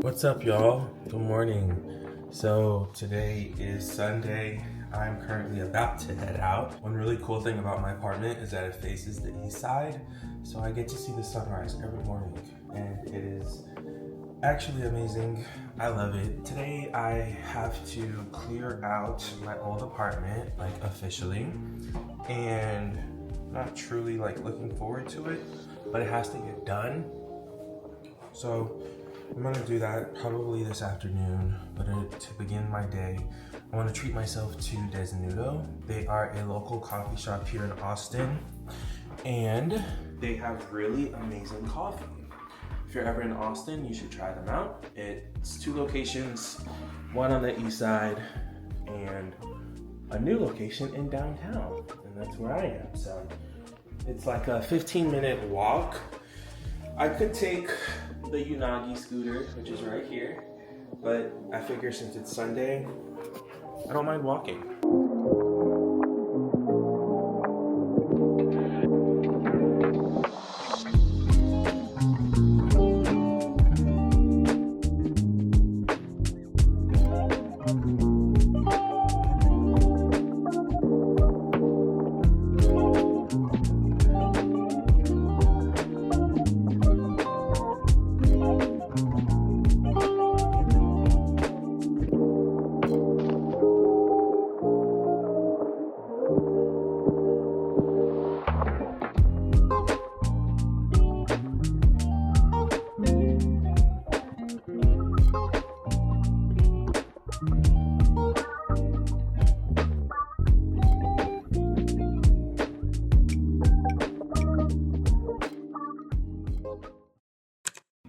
What's up, y'all? Good morning. So today is Sunday. I'm currently about to head out. One really cool thing about my apartment is that it faces the east side, so I get to see the sunrise every morning, and it is actually amazing. I love it. Today I have to clear out my old apartment, like officially, and not truly like looking forward to it, but it has to get done. So I'm gonna do that probably this afternoon, but to begin my day, I wanna treat myself to Desnudo. They are a local coffee shop here in Austin, and they have really amazing coffee. If you're ever in Austin, you should try them out. It's 2 locations, one on the east side and a new location in downtown, and that's where I am. So it's like a 15-minute walk. I could take the Unagi scooter, which is right here, but I figure since it's Sunday, I don't mind walking.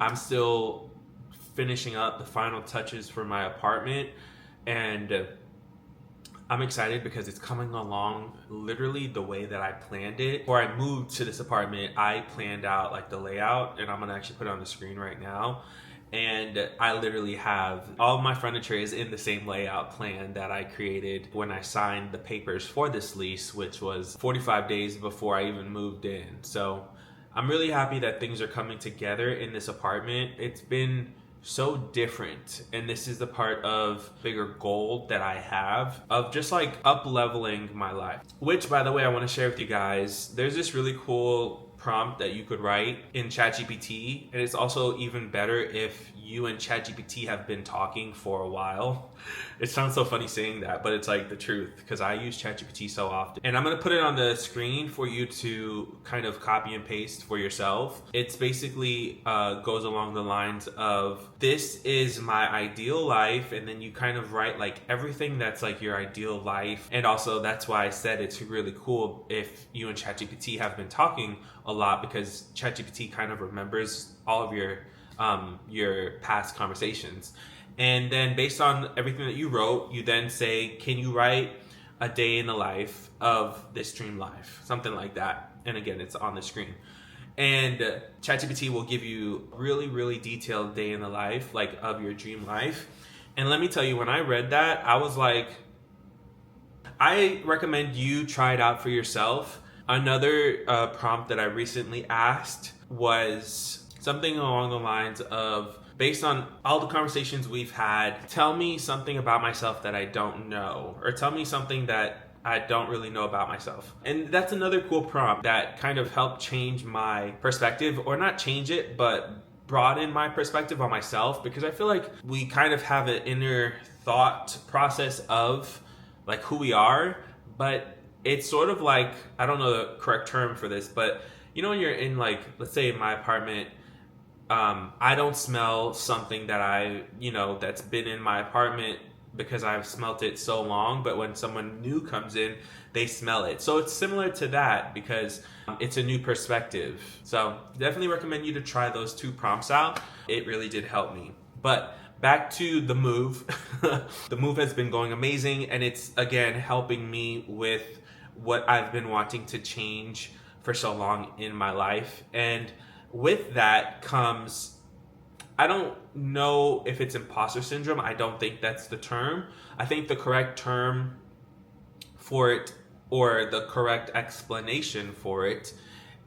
I'm still finishing up the final touches for my apartment, and I'm excited because it's coming along literally the way that I planned it. Before I moved to this apartment, I planned out like the layout, and I'm gonna actually put it on the screen right now. And I literally have all of my furniture is in the same layout plan that I created when I signed the papers for this lease, which was 45 days before I even moved in. So I'm really happy that things are coming together in this apartment. It's been so different, and this is the part of bigger goal that I have of just like up leveling my life, which, by the way, I want to share with you guys. There's this really cool prompt that you could write in ChatGPT, and it's also even better if you and ChatGPT have been talking for a while. It sounds so funny saying that, but it's like the truth, because I use ChatGPT so often. And I'm gonna put it on the screen for you to kind of copy and paste for yourself. It's basically goes along the lines of, this is my ideal life, and then you kind of write like everything that's like your ideal life. And also that's why I said it's really cool if you and ChatGPT have been talking a lot, because ChatGPT kind of remembers all of your past conversations. And then based on everything that you wrote, you then say, can you write a day in the life of this dream life? Something like that. And again, it's on the screen. And ChatGPT will give you really, really detailed day in the life, like of your dream life. And let me tell you, when I read that, I was like, I recommend you try it out for yourself. Another prompt that I recently asked was something along the lines of, based on all the conversations we've had, tell me something about myself that I don't know, or tell me something that I don't really know about myself. And that's another cool prompt that kind of helped change my perspective, or not change it, but broaden my perspective on myself, because I feel like we kind of have an inner thought process of like who we are, but it's sort of like, I don't know the correct term for this, but you know when you're in, like, let's say in my apartment, I don't smell something that that's been in my apartment because I've smelt it so long, but when someone new comes in, they smell it. So it's similar to that, because it's a new perspective. So definitely recommend you to try those 2 prompts out. It really did help me. But back to the move. The move has been going amazing, and it's, again, helping me with what I've been wanting to change for so long in my life. And with that comes, I don't know if it's imposter syndrome. I don't think that's the term. I think the correct term for it, or the correct explanation for it,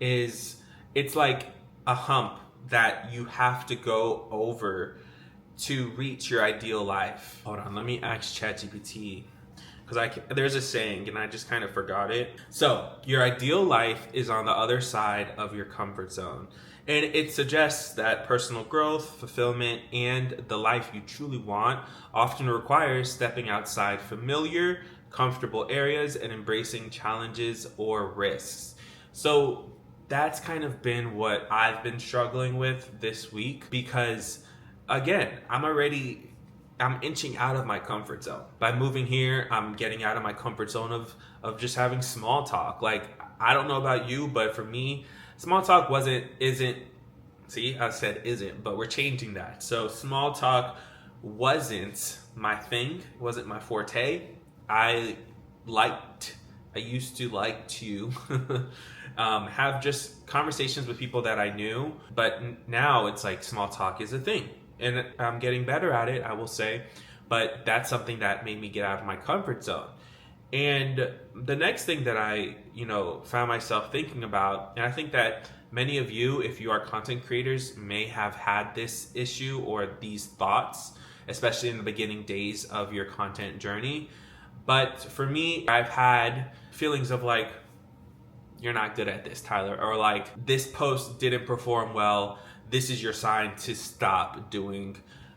is it's like a hump that you have to go over to reach your ideal life. Hold on, let me ask ChatGPT. Because there's a saying and I just kind of forgot it. So, your ideal life is on the other side of your comfort zone. And it suggests that personal growth, fulfillment, and the life you truly want often requires stepping outside familiar, comfortable areas and embracing challenges or risks. So, that's kind of been what I've been struggling with this week because, again, I'm inching out of my comfort zone. By moving here, I'm getting out of my comfort zone of just having small talk. Like, I don't know about you, but for me, small talk isn't, see, I said isn't, but we're changing that. So small talk wasn't my thing, wasn't my forte. I used to like to have just conversations with people that I knew, but now it's like small talk is a thing. And I'm getting better at it, I will say, but that's something that made me get out of my comfort zone. And the next thing that I, found myself thinking about, and I think that many of you, if you are content creators, may have had this issue or these thoughts, especially in the beginning days of your content journey. But for me, I've had feelings of like, you're not good at this, Tyler, or like, this post didn't perform well. This is your sign to stop doing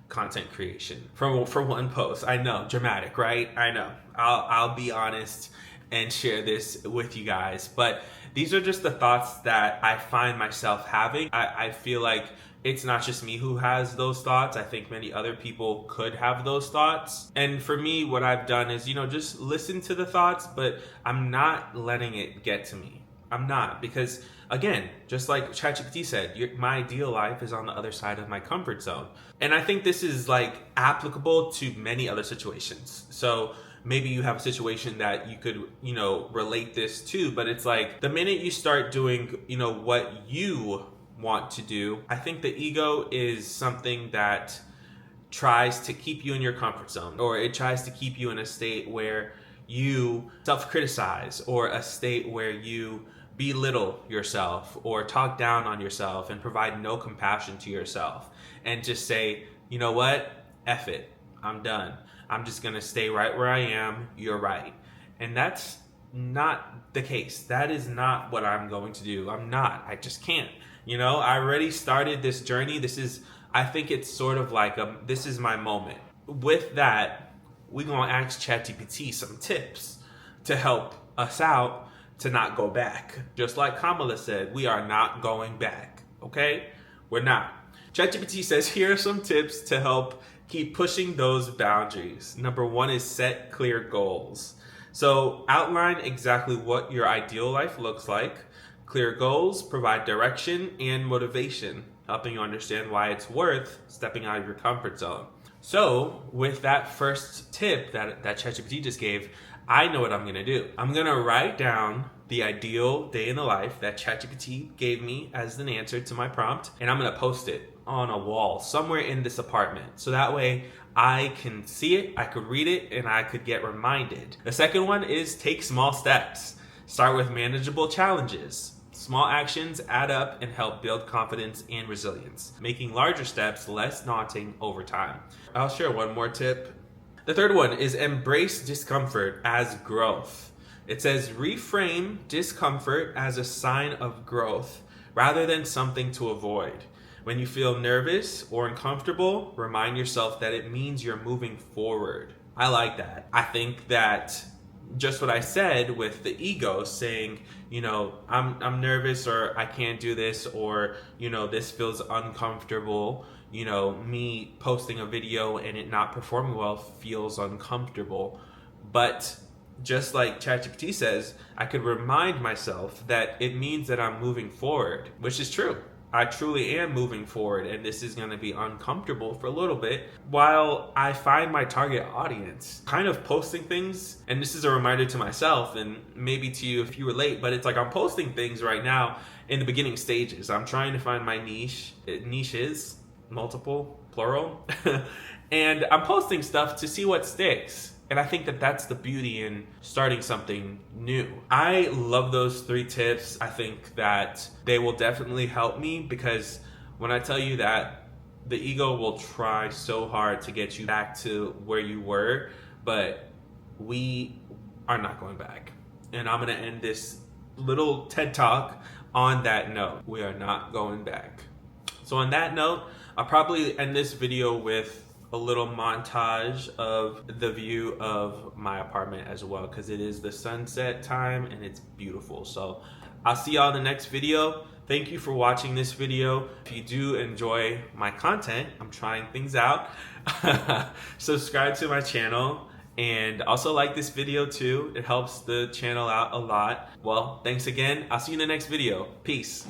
content creation for one post. I know, dramatic, right? I know. I'll be honest and share this with you guys. But these are just the thoughts that I find myself having. I feel like it's not just me who has those thoughts. I think many other people could have those thoughts. And for me, what I've done is, just listen to the thoughts, but I'm not letting it get to me. I'm not, because again, just like ChatGPT said, my ideal life is on the other side of my comfort zone. And I think this is like applicable to many other situations. So maybe you have a situation that you could, relate this to, but it's like the minute you start doing, what you want to do, I think the ego is something that tries to keep you in your comfort zone, or it tries to keep you in a state where you self-criticize, or a state where you belittle yourself or talk down on yourself and provide no compassion to yourself and just say, you know what, F it, I'm done. I'm just gonna stay right where I am, you're right. And that's not the case. That is not what I'm going to do. I just can't. I already started this journey. I think it's sort of like this is my moment. With that, we're gonna ask ChatGPT some tips to help us out to not go back. Just like Kamala said, we are not going back, okay? We're not. ChatGPT says, here are some tips to help keep pushing those boundaries. Number 1 is set clear goals. So outline exactly what your ideal life looks like. Clear goals provide direction and motivation, helping you understand why it's worth stepping out of your comfort zone. So with that first tip that ChatGPT just gave, I know what I'm going to do. I'm going to write down the ideal day in the life that ChatGPT gave me as an answer to my prompt, and I'm going to post it on a wall somewhere in this apartment. So that way I can see it, I could read it, and I could get reminded. The second one is take small steps. Start with manageable challenges. Small actions add up and help build confidence and resilience, making larger steps less daunting over time. I'll share one more tip. The third one is embrace discomfort as growth. It says reframe discomfort as a sign of growth rather than something to avoid. When you feel nervous or uncomfortable, remind yourself that it means you're moving forward. I like that. I think that just what I said with the ego saying, I'm nervous, or I can't do this, or, this feels uncomfortable. Me posting a video and it not performing well feels uncomfortable. But just like ChatGPT says, I could remind myself that it means that I'm moving forward, which is true. I truly am moving forward, and this is going to be uncomfortable for a little bit while I find my target audience. Kind of posting things, and this is a reminder to myself and maybe to you if you relate, but it's like I'm posting things right now in the beginning stages. I'm trying to find my niches, multiple, plural, and I'm posting stuff to see what sticks. And I think that that's the beauty in starting something new. I love those 3 tips. I think that they will definitely help me, because when I tell you that the ego will try so hard to get you back to where you were, but we are not going back. And I'm going to end this little TED Talk on that note. We are not going back. So on that note, I'll probably end this video with a little montage of the view of my apartment as well, because it is the sunset time and it's beautiful. So I'll see y'all in the next video. Thank you for watching this video. If you do enjoy my content, I'm trying things out, subscribe to my channel, and also like this video too. It helps the channel out a lot. Well, thanks again. I'll see you in the next video. Peace.